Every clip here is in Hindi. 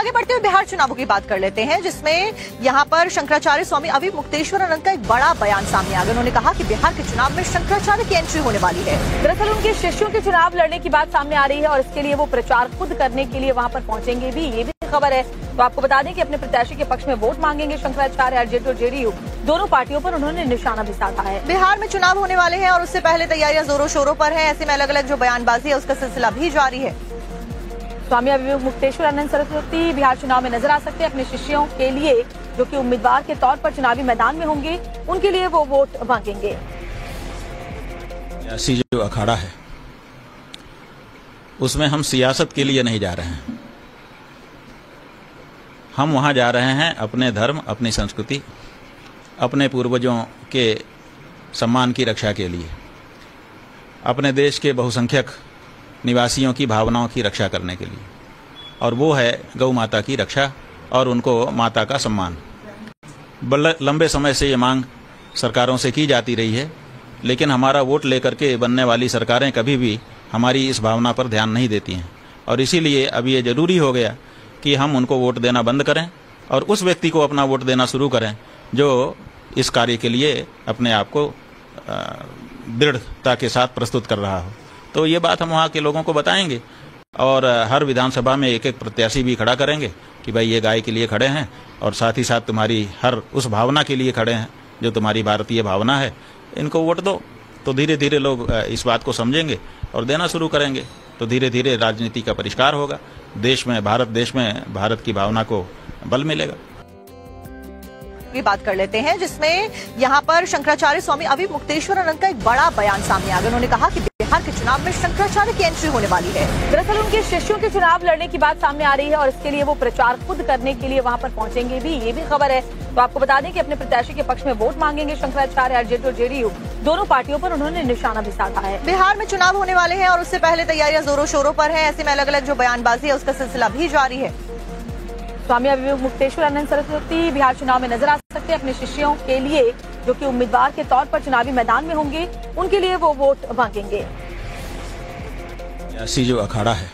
आगे बढ़ते हुए बिहार चुनावों की बात कर लेते हैं, जिसमें यहां पर शंकराचार्य स्वामी अविमुक्तेश्वरानंद का एक बड़ा बयान सामने आ गया। उन्होंने कहा कि बिहार के चुनाव में शंकराचार्य की एंट्री होने वाली है। दरअसल उनके शिष्यों के चुनाव लड़ने की बात सामने आ रही है और इसके लिए वो प्रचार खुद करने के लिए वहां पर पहुंचेंगे भी, ये भी खबर है। तो आपको बता दें कि अपने प्रत्याशी के पक्ष में वोट मांगेंगे शंकराचार्य। आरजेडी और जेडीयू दोनों पार्टियों पर उन्होंने निशाना भी साधा है। बिहार में चुनाव होने वाले हैं और उससे पहले तैयारियां जोरों शोरों पर है। ऐसे में अलग अलग जो बयानबाजी है उसका सिलसिला भी जारी है। स्वामी अविमुक्तेश्वरानंद सरस्वती बिहार चुनाव में नजर आ सकते हैं। अपने शिष्यों के लिए जो कि उम्मीदवार के तौर पर चुनावी मैदान में होंगे, उनके लिए वो वोट मांगेंगे। सियासी जो अखाड़ा है उसमें हम सियासत के लिए नहीं जा रहे हैं। हम वहां जा रहे हैं अपने धर्म, अपनी संस्कृति, अपने पूर्वजों के सम्मान की रक्षा के लिए, अपने देश के बहुसंख्यक निवासियों की भावनाओं की रक्षा करने के लिए, और वो है गौ माता की रक्षा और उनको माता का सम्मान। लंबे समय से ये मांग सरकारों से की जाती रही है, लेकिन हमारा वोट लेकर के बनने वाली सरकारें कभी भी हमारी इस भावना पर ध्यान नहीं देती हैं, और इसीलिए अब ये जरूरी हो गया कि हम उनको वोट देना बंद करें और उस व्यक्ति को अपना वोट देना शुरू करें जो इस कार्य के लिए अपने आप को दृढ़ता के साथ प्रस्तुत कर रहा हो। तो ये बात हम वहाँ के लोगों को बताएंगे और हर विधानसभा में एक एक प्रत्याशी भी खड़ा करेंगे कि भाई ये गाय के लिए खड़े हैं और साथ ही साथ तुम्हारी हर उस भावना के लिए खड़े हैं जो तुम्हारी भारतीय भावना है, इनको वोट दो। तो धीरे धीरे लोग इस बात को समझेंगे और देना शुरू करेंगे। तो धीरे धीरे राजनीति का परिष्कार होगा, देश में भारत की भावना को बल मिलेगा। की बात कर लेते हैं, जिसमें यहां पर शंकराचार्य स्वामी अविमुक्तेश्वरानंद का एक बड़ा बयान सामने आ गया। उन्होंने कहा कि बिहार के चुनाव में शंकराचार्य की एंट्री होने वाली है। दरअसल उनके शिष्यों के चुनाव लड़ने की बात सामने आ रही है और इसके लिए वो प्रचार खुद करने के लिए वहां पर पहुंचेंगे भी, ये भी खबर है। तो आपको बता दें कि अपने प्रत्याशी के पक्ष में वोट मांगेंगे शंकराचार्य। आरजेडी और जेडीयू दोनों पार्टियों पर उन्होंने निशाना भी साधा है। बिहार में चुनाव होने वाले हैं और उससे पहले तैयारियां जोरों शोरों पर है। ऐसे में अलग अलग जो बयानबाजी है उसका सिलसिला भी जारी है। स्वामी अविमुक्तेश्वरानंद सरस्वती बिहार चुनाव में नजर आ सकते हैं। अपने शिष्यों के लिए जो कि उम्मीदवार के तौर पर चुनावी मैदान में होंगे, उनके लिए वो वोट मांगेंगे। सियासी जो अखाड़ा है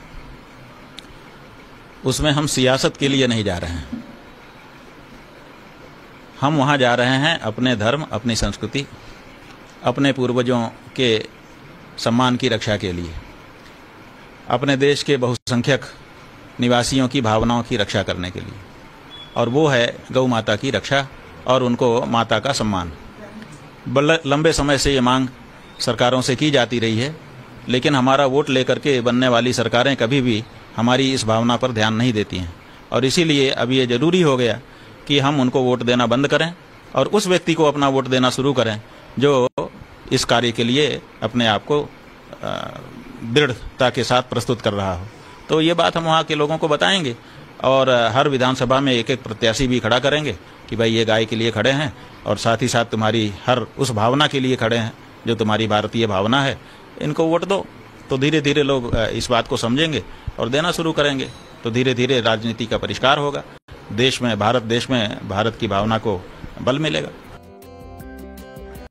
उसमें हम सियासत के लिए नहीं जा रहे हैं। हम वहां जा रहे हैं अपने धर्म, अपनी संस्कृति, अपने पूर्वजों के सम्मान की रक्षा के लिए, अपने देश के बहुसंख्यक निवासियों की भावनाओं की रक्षा करने के लिए, और वो है गौ माता की रक्षा और उनको माता का सम्मान। लंबे समय से ये मांग सरकारों से की जाती रही है, लेकिन हमारा वोट लेकर के बनने वाली सरकारें कभी भी हमारी इस भावना पर ध्यान नहीं देती हैं, और इसीलिए अब ये जरूरी हो गया कि हम उनको वोट देना बंद करें और उस व्यक्ति को अपना वोट देना शुरू करें जो इस कार्य के लिए अपने आप को दृढ़ता के साथ प्रस्तुत कर रहा हो। तो ये बात हम वहाँ के लोगों को बताएंगे और हर विधानसभा में एक एक प्रत्याशी भी खड़ा करेंगे कि भाई ये गाय के लिए खड़े हैं और साथ ही साथ तुम्हारी हर उस भावना के लिए खड़े हैं जो तुम्हारी भारतीय भावना है, इनको वोट दो। तो धीरे धीरे लोग इस बात को समझेंगे और देना शुरू करेंगे। तो धीरे धीरे राजनीति का परिष्कार होगा, देश में भारत की भावना को बल मिलेगा।